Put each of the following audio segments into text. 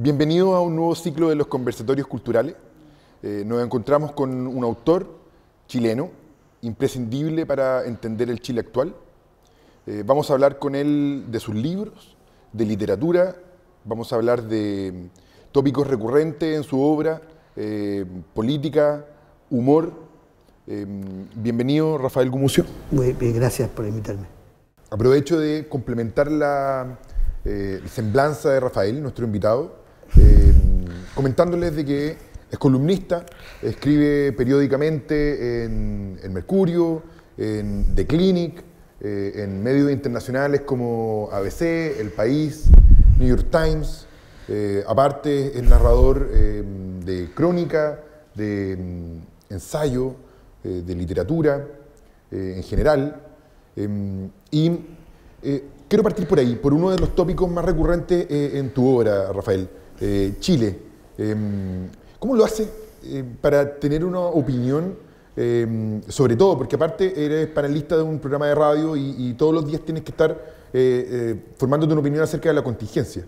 Bienvenido a un nuevo ciclo de los conversatorios culturales. Nos encontramos con un autor chileno, imprescindible para entender el Chile actual. Vamos a hablar con él de sus libros, de literatura, vamos a hablar de tópicos recurrentes en su obra, política, humor. Bienvenido, Rafael Gumucio. Muy bien, gracias por invitarme. Aprovecho de complementar la semblanza de Rafael, nuestro invitado, comentándoles de que es columnista, escribe periódicamente en Mercurio, en The Clinic, en medios internacionales como ABC, El País, New York Times. Aparte es narrador de crónica, de ensayo, de literatura en general. Quiero partir por ahí, por uno de los tópicos más recurrentes en tu obra, Rafael, Chile. ¿Cómo lo hace para tener una opinión, sobre todo, porque aparte eres panelista de un programa de radio y todos los días tienes que estar formándote una opinión acerca de la contingencia?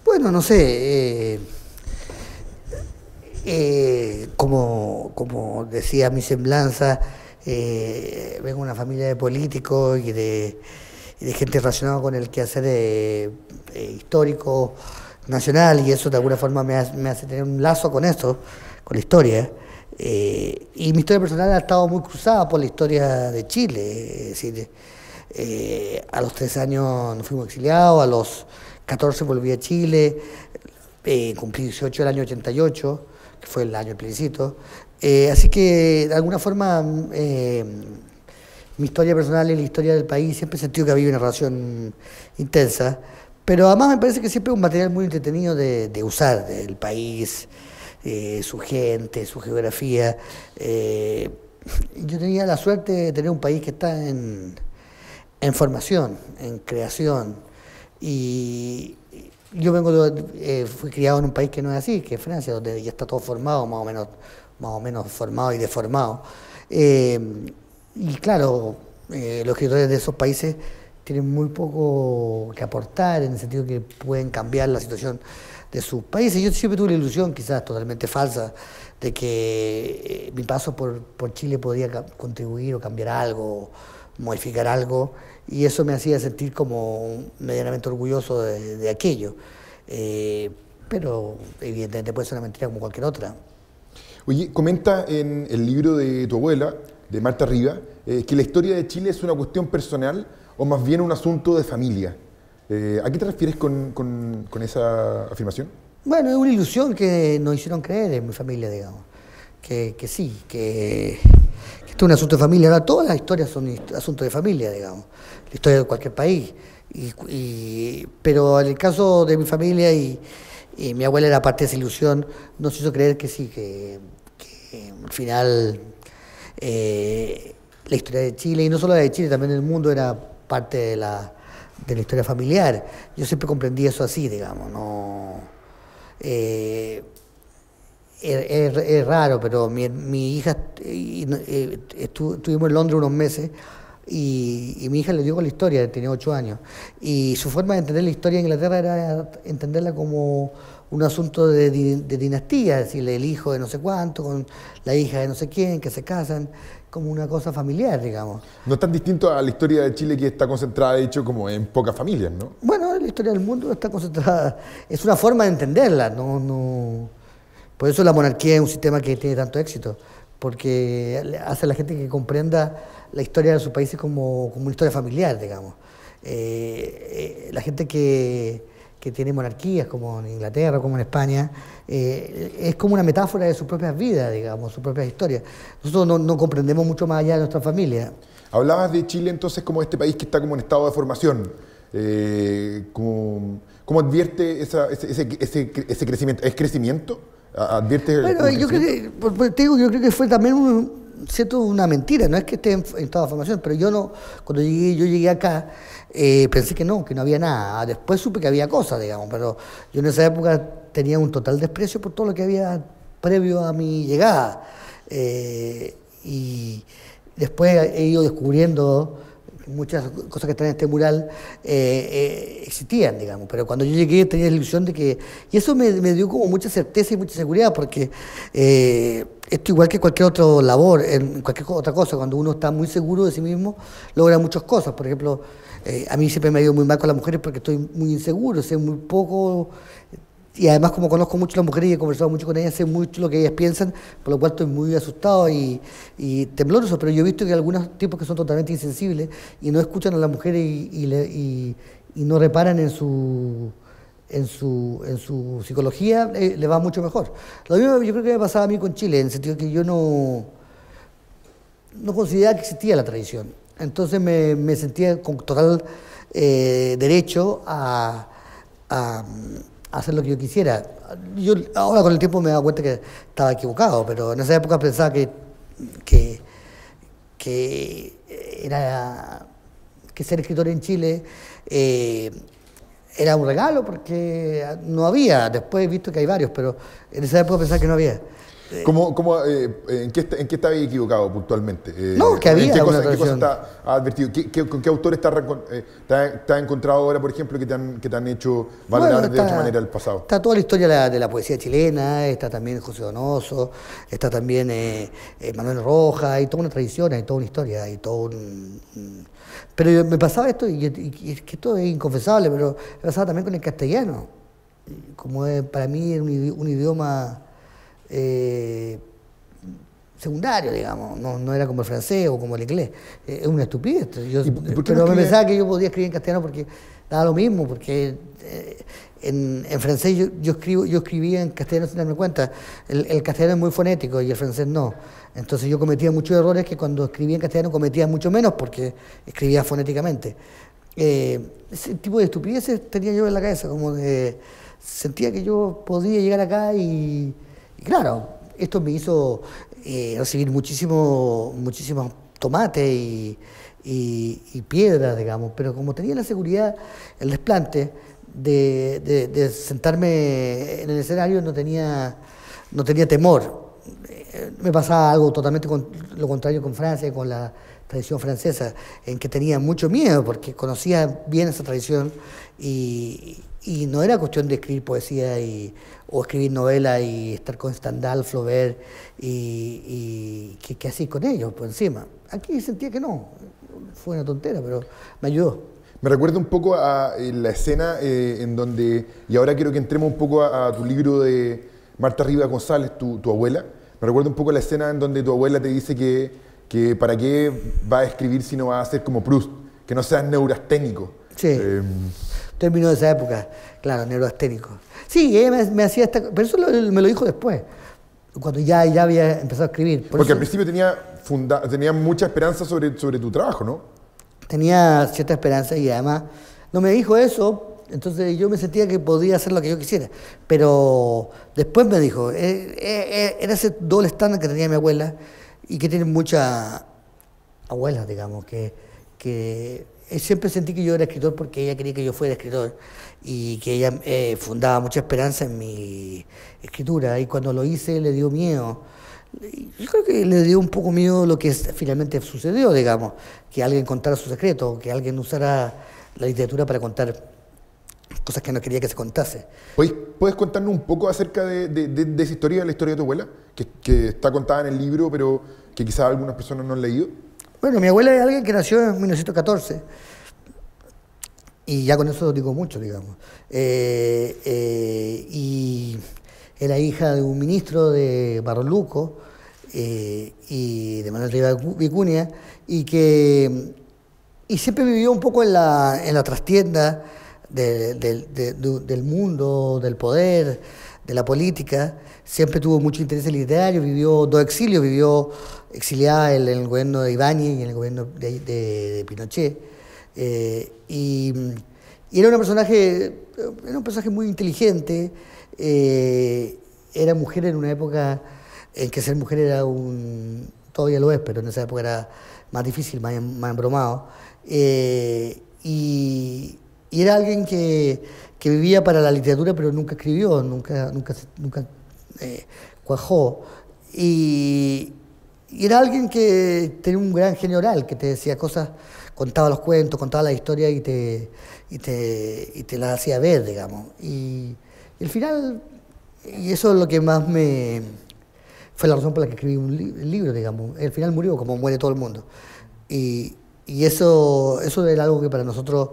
Bueno, no sé, como decía mi semblanza, vengo de una familia de políticos y de gente relacionada con el quehacer histórico nacional, y eso de alguna forma me hace tener un lazo con eso, con la historia. Y mi historia personal ha estado muy cruzada por la historia de Chile. Es decir, a los 3 años nos fuimos exiliados, a los 14 volví a Chile, cumplí 18 el año 88, que fue el año del plebiscito. Así que de alguna forma mi historia personal y la historia del país siempre he sentido que había una relación intensa, pero además me parece que siempre es un material muy entretenido de usar, del país, su gente, su geografía. Yo tenía la suerte de tener un país que está en formación, en creación, y yo fui criado en un país que no es así, que es Francia, donde ya está todo formado, más o menos formado y deformado. Y claro, los escritores de esos países tienen muy poco que aportar, en el sentido que pueden cambiar la situación de sus países. Yo siempre tuve la ilusión, quizás totalmente falsa, de que mi paso por Chile podría contribuir o cambiar algo, modificar algo, y eso me hacía sentir como medianamente orgulloso de aquello. Pero evidentemente puede ser una mentira como cualquier otra. Oye, comenta en el libro de tu abuela, de Marta Rivas, que la historia de Chile es una cuestión personal o más bien un asunto de familia. ¿A qué te refieres con esa afirmación? Bueno, es una ilusión que nos hicieron creer en mi familia, digamos. Que sí, que esto es un asunto de familia. Ahora todas las historias son asuntos de familia, digamos. La historia de cualquier país. Pero en el caso de mi familia y mi abuela era parte de esa ilusión, nos hizo creer que sí, que al final la historia de Chile, y no solo la de Chile, también el mundo, era parte de la historia familiar. Yo siempre comprendí eso así, digamos. No, es raro, pero mi hija, estuvimos en Londres unos meses, y mi hija le dio con la historia, tenía 8 años, y su forma de entender la historia de Inglaterra era entenderla como un asunto de dinastía, es decir, el hijo de no sé cuánto con la hija de no sé quién, que se casan, como una cosa familiar, digamos. No es tan distinto a la historia de Chile, que está concentrada, de hecho, como en pocas familias, ¿no? Bueno, la historia del mundo está concentrada, es una forma de entenderla, no. Por eso la monarquía es un sistema que tiene tanto éxito, porque hace a la gente que comprenda la historia de sus países como una historia familiar, digamos. La gente que tiene monarquías, como en Inglaterra, como en España, es como una metáfora de sus propias vidas, digamos, sus propias historias. Nosotros no comprendemos mucho más allá de nuestra familia. Hablabas de Chile entonces como este país que está como en estado de formación. ¿Cómo advierte ese crecimiento? ¿Es crecimiento? ¿Advierte? Bueno, yo creo que fue también una mentira, no es que esté en estado de formación, pero cuando yo llegué acá, pensé que no había nada. Después supe que había cosas, digamos, pero yo en esa época tenía un total desprecio por todo lo que había previo a mi llegada. Y después he ido descubriendo muchas cosas que están en este mural existían, digamos, pero cuando yo llegué tenía la ilusión de que... Y eso me dio como mucha certeza y mucha seguridad, porque esto igual que cualquier otra labor, en cualquier otra cosa, cuando uno está muy seguro de sí mismo, logra muchas cosas. Por ejemplo, a mí siempre me ha ido muy mal con las mujeres porque estoy muy inseguro, sé muy poco... Y además, como conozco mucho a las mujeres y he conversado mucho con ellas, sé mucho lo que ellas piensan, por lo cual estoy muy asustado y tembloroso. Pero yo he visto que hay algunos tipos que son totalmente insensibles y no escuchan a las mujeres y no reparan en su psicología, le va mucho mejor. Lo mismo yo creo que me pasaba a mí con Chile, en el sentido que yo no consideraba que existía la tradición. Entonces me sentía con total derecho a hacer lo que yo quisiera. Yo ahora con el tiempo me he dado cuenta que estaba equivocado, pero en esa época pensaba que ser escritor en Chile era un regalo porque no había. Después he visto que hay varios, pero en esa época pensaba que no había. ¿En qué estabas equivocado puntualmente? No, que había ¿En qué una cosa tradición. has advertido? ¿Con qué autores te has encontrado ahora, por ejemplo, que te han hecho valorar de otra manera el pasado? Está toda la historia de la poesía chilena, está también José Donoso, está también Manuel Rojas, hay toda una tradición, hay toda una historia, hay todo Pero me pasaba esto, y es que esto es inconfesable, pero me pasaba también con el castellano. Como para mí es un idioma... secundario, digamos, no era como el francés o como el inglés, es una estupidez. Pero me pensaba que yo podía escribir en castellano porque daba lo mismo, porque en francés yo escribía en castellano sin darme cuenta. El castellano es muy fonético y el francés no. Entonces yo cometía muchos errores que cuando escribía en castellano cometía mucho menos porque escribía fonéticamente. Ese tipo de estupideces tenía yo en la cabeza, como de sentía que yo podía llegar acá y claro, esto me hizo recibir muchísimos tomates y piedras, digamos, pero como tenía la seguridad, el desplante de sentarme en el escenario, no tenía temor. Me pasaba algo totalmente lo contrario con Francia, con la tradición francesa, en que tenía mucho miedo porque conocía bien esa tradición y no era cuestión de escribir poesía o escribir novela y estar con Stendhal, Flaubert y ¿qué hacía con ellos por encima? Aquí sentía que no, fue una tontera, pero me ayudó. Me recuerda un poco a la escena en donde, y ahora quiero que entremos un poco a tu libro de Marta Rivas González, tu abuela. Me recuerda un poco a la escena en donde tu abuela te dice que para qué va a escribir si no va a ser como Proust, que no seas neurasténico. Sí. Término de esa época, claro, neuroasténico. Sí, ella me hacía pero eso me lo dijo después, cuando ya había empezado a escribir. Porque al principio tenía mucha esperanza sobre tu trabajo, ¿no? Tenía cierta esperanza y además no me dijo eso, entonces yo me sentía que podía hacer lo que yo quisiera. Pero después me dijo, era ese doble estándar que tenía mi abuela y que tiene muchas abuelas, digamos, que siempre sentí que yo era escritor porque ella quería que yo fuera escritor y que ella fundaba mucha esperanza en mi escritura y cuando lo hice le dio miedo. Yo creo que le dio un poco miedo lo que finalmente sucedió, digamos, que alguien contara su secreto, que alguien usara la literatura para contar cosas que no quería que se contase. ¿Puedes contarnos un poco acerca de esa historia, la historia de tu abuela, que está contada en el libro, pero que quizás algunas personas no han leído? Bueno, mi abuela es alguien que nació en 1914 y ya con eso digo mucho, digamos. Y era hija de un ministro de Barros Luco y de Manuel Rivas Vicuña y siempre vivió un poco en la trastienda del mundo, del poder, de la política. Siempre tuvo mucho interés literario, vivió dos exilios, vivió exiliada en el gobierno de Ibáñez y en el gobierno de Pinochet. Y era un personaje muy inteligente, era mujer en una época en que ser mujer era todavía lo es, pero en esa época era más difícil, más embromado. Y era alguien que vivía para la literatura, pero nunca escribió, nunca cuajó. Y era alguien que tenía un gran genio oral, que te decía cosas contaba los cuentos, contaba la historia y te la hacía ver, digamos. Y al final, y eso es lo que más fue la razón por la que escribí el libro, digamos. Al final murió, como muere todo el mundo. Y eso era algo que para nosotros,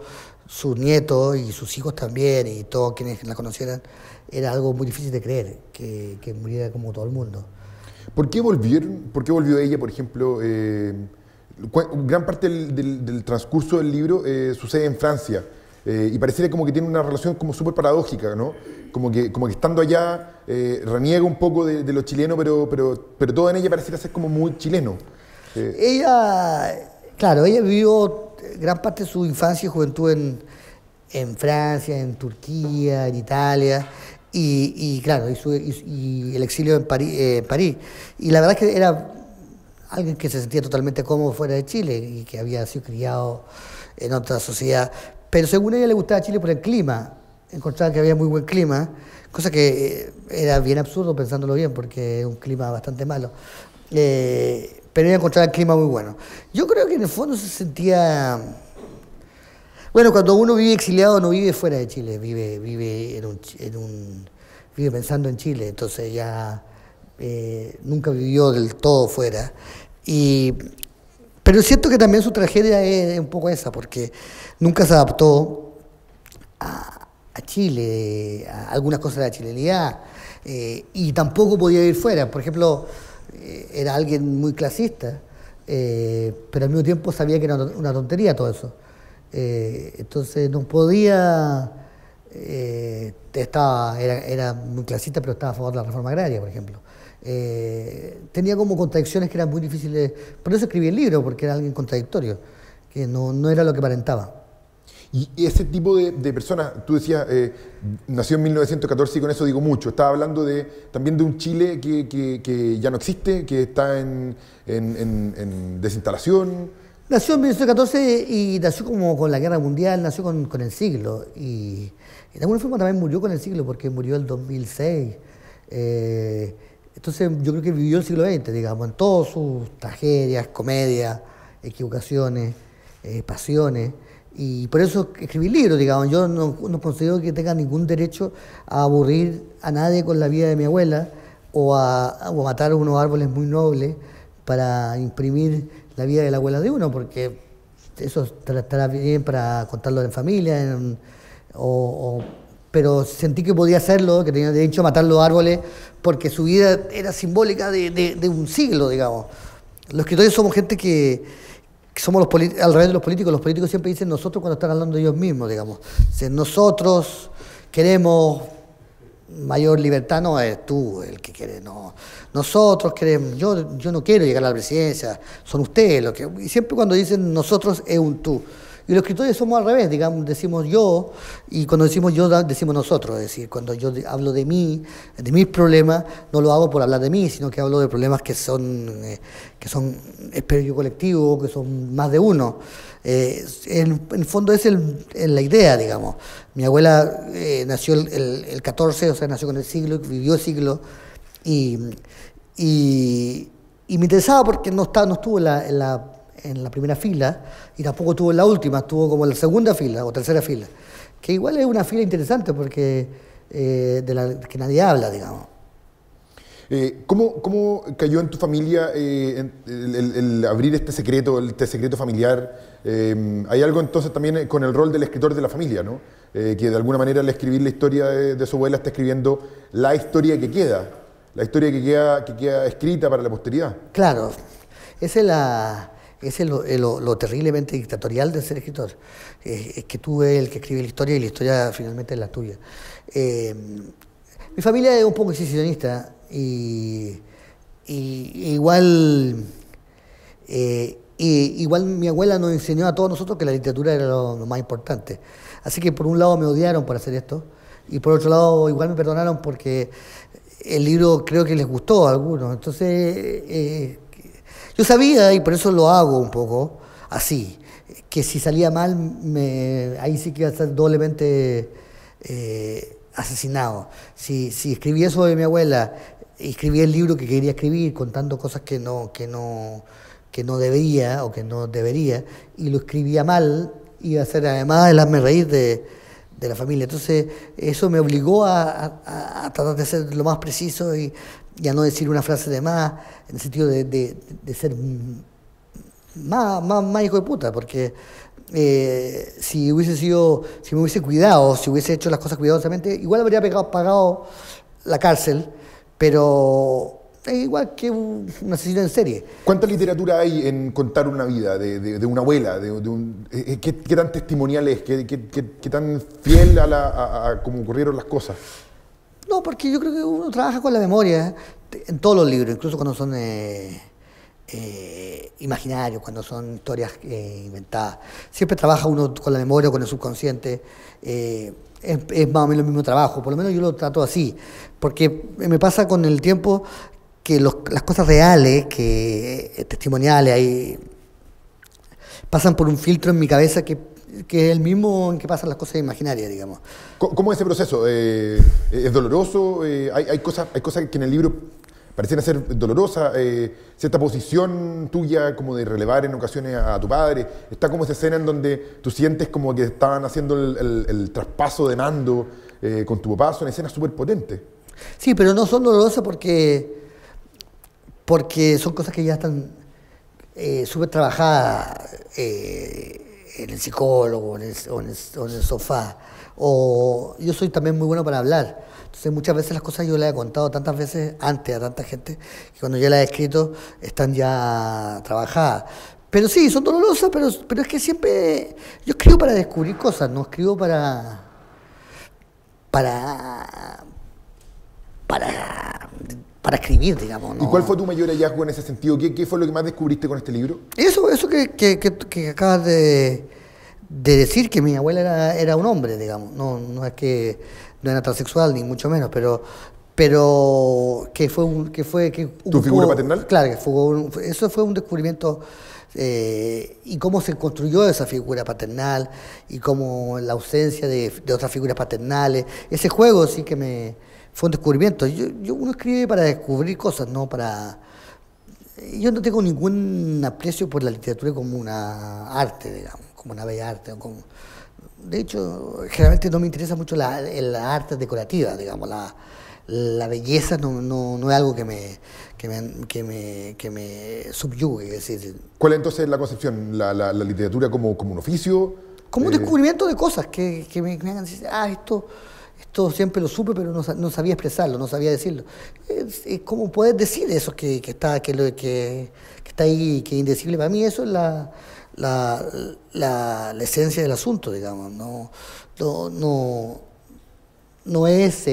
sus nietos y sus hijos también, y todos quienes la conocieran, era algo muy difícil de creer, que muriera como todo el mundo. ¿Por qué volvieron? ¿Por qué volvió ella, por ejemplo? Gran parte del transcurso del libro sucede en Francia. Y pareciera como que tiene una relación como súper paradójica, ¿no? Como que estando allá reniega un poco de lo chileno, pero todo en ella pareciera ser como muy chileno. Claro, ella vivió gran parte de su infancia y juventud en Francia, en Turquía, en Italia, y claro, y el exilio en París. Y la verdad es que era alguien que se sentía totalmente cómodo fuera de Chile y que había sido criado en otra sociedad. Pero según ella le gustaba Chile por el clima, encontraba que había muy buen clima, cosa que era bien absurdo pensándolo bien, porque es un clima bastante malo. Pero ella encontraba el clima muy bueno. Yo creo que en el fondo se sentía... Bueno, cuando uno vive exiliado no vive fuera de Chile, vive pensando en Chile, entonces ya nunca vivió del todo fuera. Pero siento que también su tragedia es un poco esa, porque nunca se adaptó a Chile, a algunas cosas de la chilenidad, y tampoco podía ir fuera. Por ejemplo, era alguien muy clasista, pero al mismo tiempo sabía que era una tontería todo eso. Entonces no podía, era muy clasista, pero estaba a favor de la reforma agraria, por ejemplo. Tenía como contradicciones que eran muy difíciles, por eso escribí el libro, porque era alguien contradictorio, que no era lo que aparentaba. Y ese tipo de personas, tú decías, nació en 1914 y con eso digo mucho, estaba hablando también de un Chile que ya no existe, que está en desinstalación. Nació en 1914 y nació como con la guerra mundial, nació con el siglo, y de alguna forma también murió con el siglo, porque murió en el 2006. Entonces yo creo que vivió el siglo XX, digamos, en todas sus tragedias, comedias, equivocaciones, pasiones. Y por eso escribí el libro, digamos. Yo no considero que tenga ningún derecho a aburrir a nadie con la vida de mi abuela o a matar unos árboles muy nobles para imprimir la vida de la abuela de uno, porque eso estará bien para contarlo en familia, pero sentí que podía hacerlo, que tenía derecho a matar los árboles, porque su vida era simbólica de un siglo, digamos. Los escritores somos gente que somos al revés de los políticos siempre dicen nosotros cuando están hablando de ellos mismos, digamos. Si nosotros queremos mayor libertad, no es tú el que quiere, no. Nosotros queremos, yo no quiero llegar a la presidencia, son ustedes los que... Y siempre cuando dicen nosotros es un tú. Y los escritores somos al revés, digamos, decimos yo, y cuando decimos yo decimos nosotros, es decir, cuando yo hablo de mí, de mis problemas, no lo hago por hablar de mí, sino que hablo de problemas que son espero yo colectivo, que son más de uno. En el fondo es la idea, digamos. Mi abuela nació el 14, o sea, nació con el siglo, vivió el siglo, y me interesaba porque no estuvo en la primera fila y tampoco estuvo en la última, estuvo como en la segunda fila o tercera fila, que igual es una fila interesante porque de la que nadie habla, digamos. ¿Cómo cayó en tu familia el abrir este secreto familiar? Hay algo entonces también con el rol del escritor de la familia, ¿no? Que de alguna manera al escribir la historia de su abuela está escribiendo la historia que queda, que queda escrita para la posteridad. Claro, esa es lo terriblemente dictatorial de ser escritor. Es que tú eres el que escribe la historia y la historia finalmente es la tuya. Mi familia es un poco exhibicionista y igual mi abuela nos enseñó a todos nosotros que la literatura era lo más importante. Así que por un lado me odiaron por hacer esto y por otro lado igual me perdonaron porque el libro creo que les gustó a algunos. Entonces yo sabía, y por eso lo hago un poco así, que si salía mal, ahí sí que iba a ser doblemente asesinado. Si escribí eso de mi abuela, escribí el libro que quería escribir, contando cosas que no que no debía o que no debería, y lo escribía mal, iba a ser además el hazme reír de la familia. Entonces, eso me obligó a tratar de ser lo más preciso y a no decir una frase de más, en el sentido de ser más hijo de puta, porque si me hubiese cuidado, si hubiese hecho las cosas cuidadosamente, igual habría pagado la cárcel, pero es igual que un asesino en serie. ¿Cuánta literatura hay en contar una vida de una abuela? ¿Qué tan testimonial es? ¿Qué tan fiel a cómo ocurrieron las cosas? No, porque yo creo que uno trabaja con la memoria en todos los libros, incluso cuando son imaginarios, cuando son historias inventadas. Siempre trabaja uno con la memoria, con el subconsciente. Es más o menos el mismo trabajo, por lo menos yo lo trato así, porque me pasa con el tiempo que las cosas reales, testimoniales, ahí pasan por un filtro en mi cabeza que es el mismo en que pasan las cosas imaginarias, digamos. ¿Cómo es ese proceso? ¿Es doloroso? Hay cosas que en el libro parecían ser dolorosas, cierta posición tuya como de relevar en ocasiones a tu padre. Está como esa escena en donde tú sientes como que estaban haciendo el traspaso de mando con tu papá. Son escenas súper potentes. Sí, pero no son dolorosas porque son cosas que ya están súper trabajadas en el psicólogo o en el sofá. O yo soy también muy bueno para hablar. Entonces muchas veces las cosas yo las he contado tantas veces antes a tanta gente que cuando ya las he escrito están ya trabajadas. Pero sí, son dolorosas, pero es que siempre yo escribo para descubrir cosas, no escribo para escribir, digamos, ¿no? ¿Y cuál fue tu mayor hallazgo en ese sentido? ¿Qué fue lo que más descubriste con este libro? Eso que acabas de decir, que mi abuela era un hombre, digamos. No es que no era transexual, ni mucho menos, pero ¿Tu figura paternal? Claro, eso fue un descubrimiento. Y cómo se construyó esa figura paternal y cómo la ausencia de otras figuras paternales, ese juego sí que fue un descubrimiento. Uno escribe para descubrir cosas, no para... Yo no tengo ningún aprecio por la literatura como una arte, digamos, como una bella arte. De hecho, generalmente no me interesa mucho la arte decorativa, digamos, la belleza no es algo que me subyugue. Es decir, ¿cuál entonces es la concepción? ¿La literatura como un oficio? Como un descubrimiento de cosas que me hagan decir, esto siempre lo supe, pero no sabía expresarlo, no sabía decirlo. Es como poder decir eso que está ahí, que es indecible. Para mí eso es la esencia del asunto, digamos. No es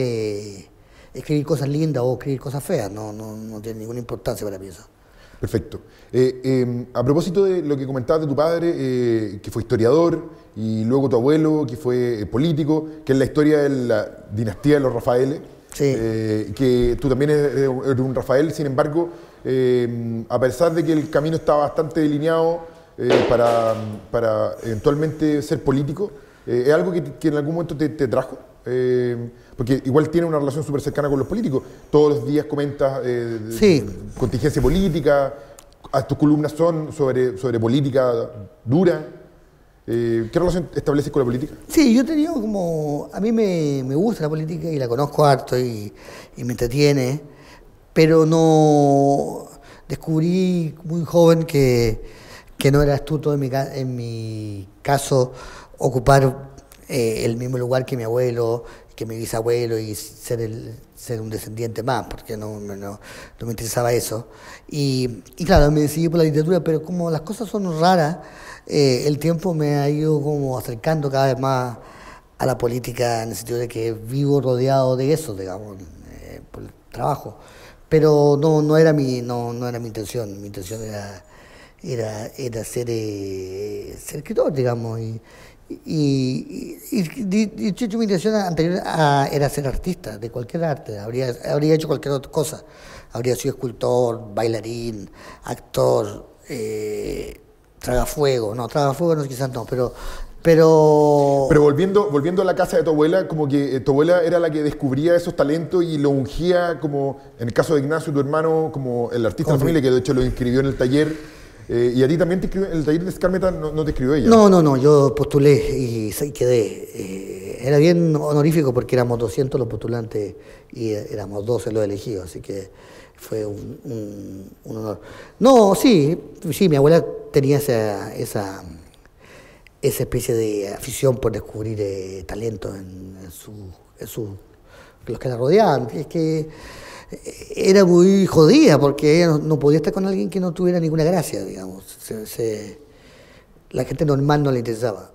escribir cosas lindas o escribir cosas feas, no tiene ninguna importancia para mí eso. Perfecto. A propósito de lo que comentabas de tu padre, que fue historiador, y luego tu abuelo, que fue político, que es la historia de la dinastía de los Rafaeles, sí. Que tú también eres un Rafael, sin embargo, a pesar de que el camino está bastante delineado para eventualmente ser político, ¿es algo que en algún momento te trajo? Porque igual tiene una relación súper cercana con los políticos. Todos los días comentas sí. Contingencia política, tus columnas son sobre política dura. ¿Qué relación estableces con la política? Sí, yo he tenido como... A mí me gusta la política y la conozco harto y me entretiene, pero no... Descubrí muy joven que no era astuto en mi caso ocupar el mismo lugar que mi abuelo, que mi bisabuelo y ser un descendiente más, porque no me interesaba eso. Y claro, me decidí por la literatura, pero como las cosas son raras, el tiempo me ha ido como acercando cada vez más a la política, en el sentido de que vivo rodeado de eso, digamos, por el trabajo. Pero no era mi intención. Mi intención era ser escritor, digamos. Y de hecho mi intención anterior era ser artista, de cualquier arte. Habría hecho cualquier otra cosa. Habría sido escultor, bailarín, actor, tragafuego. No, tragafuego no, quizás no, pero volviendo a la casa de tu abuela, como que tu abuela era la que descubría esos talentos y lo ungía, como en el caso de Ignacio, tu hermano, como el artista de la familia, que de hecho lo inscribió en el taller. Y a ti también te inscribió, el taller de Skármeta no te escribió ella. No, yo postulé y quedé. Era bien honorífico porque éramos 200 los postulantes y éramos 12 los elegidos, así que fue un honor. No, sí, mi abuela tenía esa especie de afición por descubrir talentos en los que la rodeaban. Es que era muy jodida porque ella no podía estar con alguien que no tuviera ninguna gracia, digamos. La gente normal no le interesaba.